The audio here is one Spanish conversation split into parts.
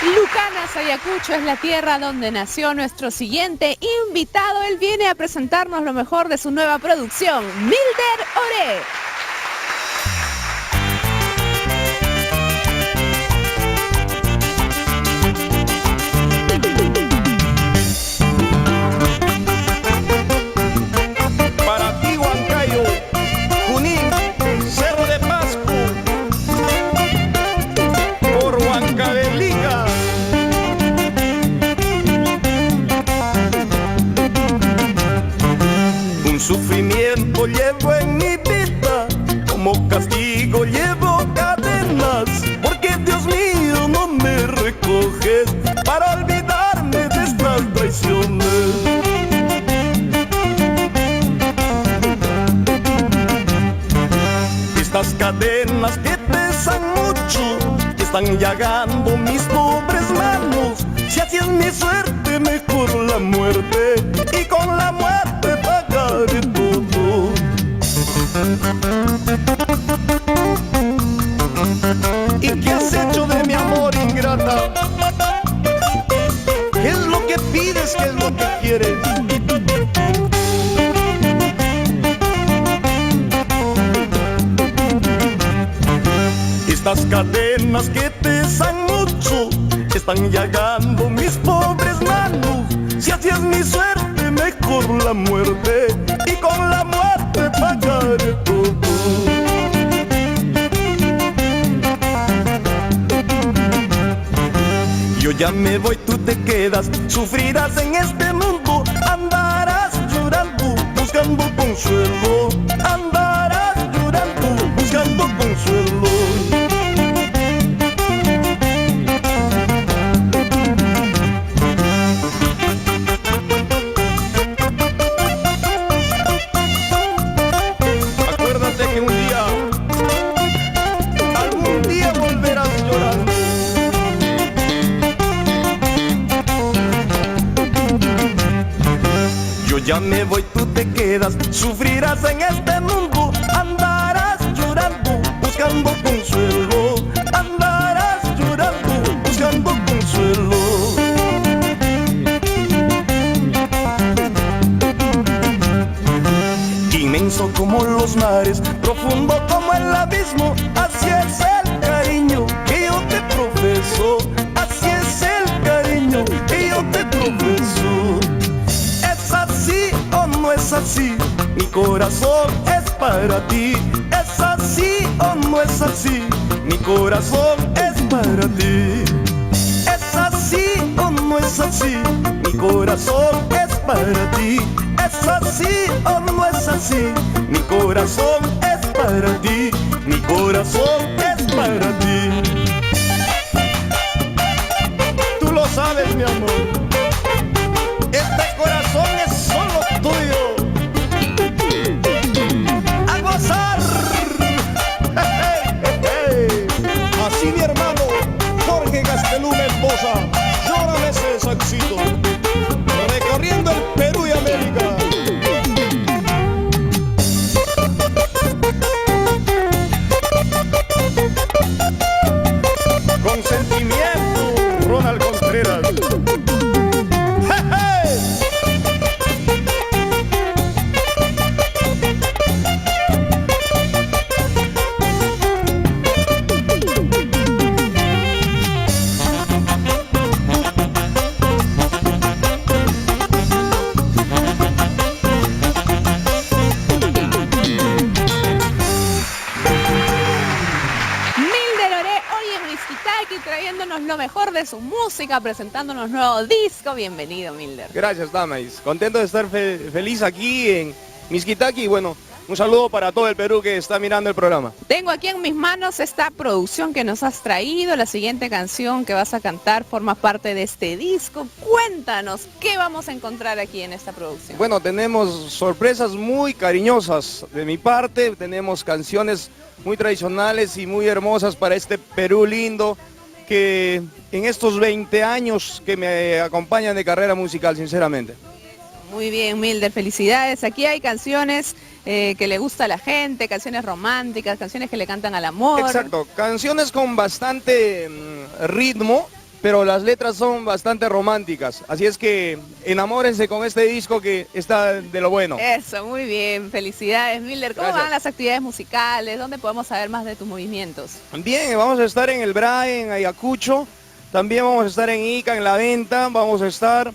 Lucanas, Ayacucho es la tierra donde nació nuestro siguiente invitado. Él viene a presentarnos lo mejor de su nueva producción, Milder Oré. Sufrimiento llevo en mi vida, como castigo llevo cadenas, porque Dios mío no me recoges para olvidarme de estas traiciones. Estas cadenas que pesan mucho, que están llagando mis pobres manos, si así es mi suerte, mejor la muerte, y con la muerte pagaré todo. ¿Y qué has hecho de mi amor, ingrata? ¿Qué es lo que pides? ¿Qué es lo que quieres? Estas cadenas que pesan mucho, están llagando mis pobres manos, si así es mi suerte, mejor la muerte, y con la muerte pagaré todo. Yo ya me voy, tú te quedas, sufrirás en este mundo, andarás llorando, buscando consuelo, andarás llorando, buscando consuelo. Ya me voy, tú te quedas, sufrirás en este mundo, andarás llorando, buscando consuelo, andarás llorando, buscando consuelo. Inmenso como los mares, profundo como el abismo, así es el cariño que yo te profeso, así es el cariño que yo te profeso. ¿Así o no es así? Mi corazón es para ti. ¿Es así o no es así? Mi corazón es para ti. ¿Es así o no es así? Mi corazón es para ti. ¿Es así o no es así? Mi corazón es para ti. Mi corazón es para ti. Tú lo sabes, mi amor. Este corazón es solo tuyo. ¡A gozar! Así mi hermano Jorge Gastelum Esposa, llórame ese saxito, recorriendo el Perú y América. Con sentimiento, Ronald Contreras. Trayéndonos lo mejor de su música, presentándonos nuevo disco. Bienvenido, Milder. Gracias, Damais. Contento de estar feliz aquí en Mixquitaqui. Bueno, un saludo para todo el Perú que está mirando el programa. Tengo aquí en mis manos esta producción que nos has traído. La siguiente canción que vas a cantar forma parte de este disco. Cuéntanos, ¿qué vamos a encontrar aquí en esta producción? Bueno, tenemos sorpresas muy cariñosas de mi parte. Tenemos canciones muy tradicionales y muy hermosas para este Perú lindo, que en estos 20 años que me acompañan de carrera musical, sinceramente. Muy bien, Milder, felicidades. Aquí hay canciones que le gusta a la gente, canciones románticas, canciones que le cantan al amor. Exacto, canciones con bastante ritmo, pero las letras son bastante románticas. Así es que enamórense con este disco que está de lo bueno. Eso, muy bien. Felicidades, Milder. ¿Cómo Gracias. van las actividades musicales? ¿Dónde podemos saber más de tus movimientos? Bien, vamos a estar en el BRAE, en Ayacucho. También vamos a estar en Ica, en La Venta. Vamos a estar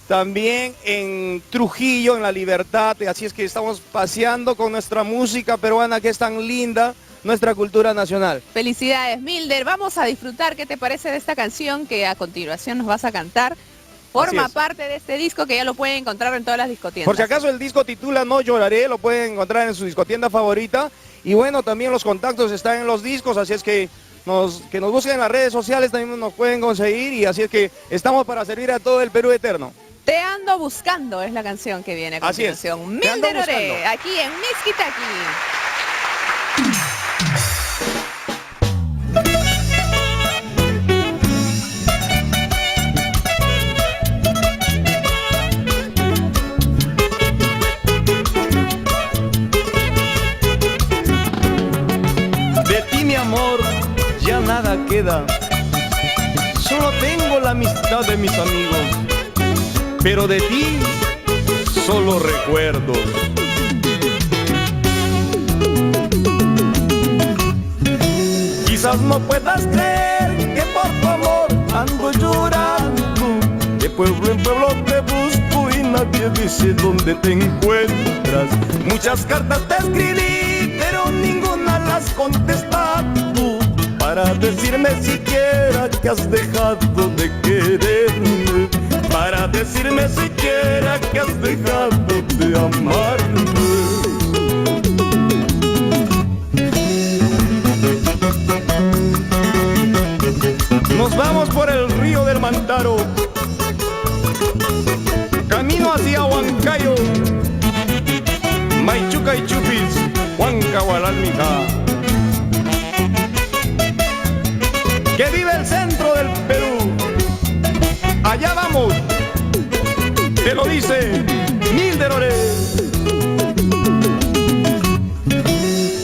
también en Trujillo, en La Libertad. Así es que estamos paseando con nuestra música peruana que es tan linda, nuestra cultura nacional. Felicidades, Milder. Vamos a disfrutar. ¿Qué te parece de esta canción que a continuación nos vas a cantar? Forma Así es. parte de este disco que ya lo pueden encontrar en todas las discotiendas. Por si acaso el disco titula No Lloraré, lo pueden encontrar en su discotienda favorita. Y bueno, también los contactos están en los discos, así es que nos busquen en las redes sociales, también nos pueden conseguir. Y así es que estamos para servir a todo el Perú eterno. Te ando buscando es la canción que viene a Así es. continuación. Te ando Milder Oré, buscando. aquí en Miskitaki. De ti, mi amor, ya nada queda. Solo tengo la amistad de mis amigos, pero de ti solo recuerdos. Quizás no puedas creer que por tu amor ando llorando. De pueblo en pueblo te busco y nadie dice dónde te encuentras. Muchas cartas te escribí, pero ninguna las contestado. Para decirme siquiera que has dejado de quererme. Para decirme siquiera que has dejado de amarme. Nos vamos por el río del Mantaro, camino hacia Huancayo, Maichuca y Chupis, Huancahualalmija. Que vive el centro del Perú, allá vamos, te lo dice Milder Oré.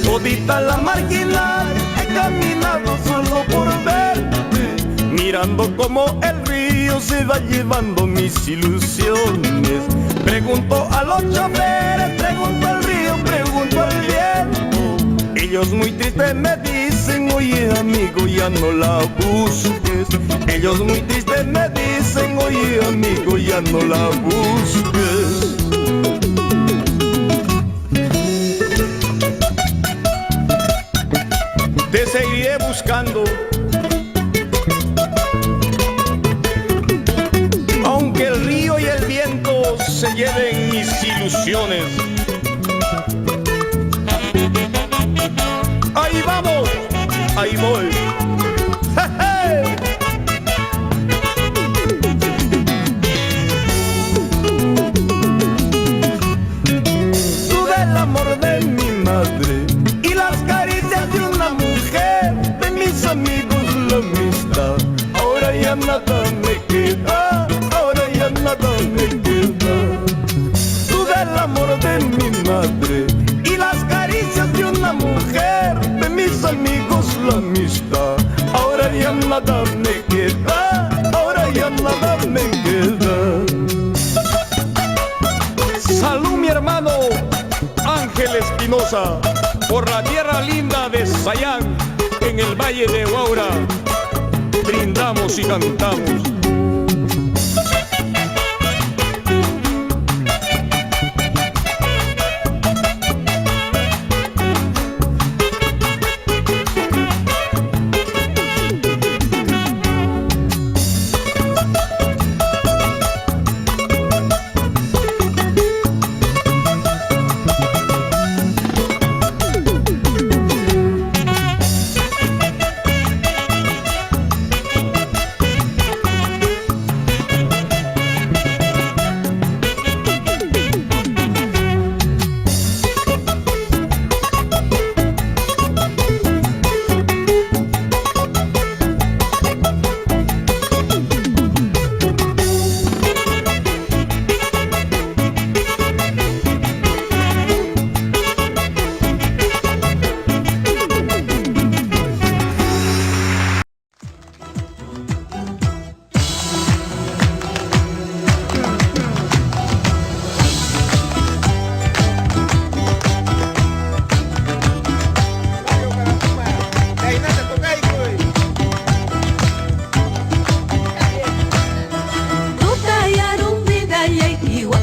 Todita la marginal he caminado solo por verte, mirando como el río se va llevando mis ilusiones. Pregunto a los choferes, pregunto al río, pregunto al viento. Ellos muy tristes me dicen, oye amigo, ya no la busques. Ellos muy tristes me dicen, oye amigo, ya no la busques. Te seguiré buscando, aunque el río y el viento se lleven mis ilusiones. Ahí vamos, ahí voy. ¡Ja, ja! Tú del amor de mi madre y las caricias de una mujer, de mis amigos la amistad. Ahora ya nada me queda, ahora ya nada me queda. Tú del amor de mi madre y las caricias de una mujer, de mis amigos la amistad. Ahora ya nada me queda, ahora ya nada me queda. Salud mi hermano Ángel Espinosa, por la tierra linda de Sayán, en el valle de Huaura, brindamos y cantamos. igual.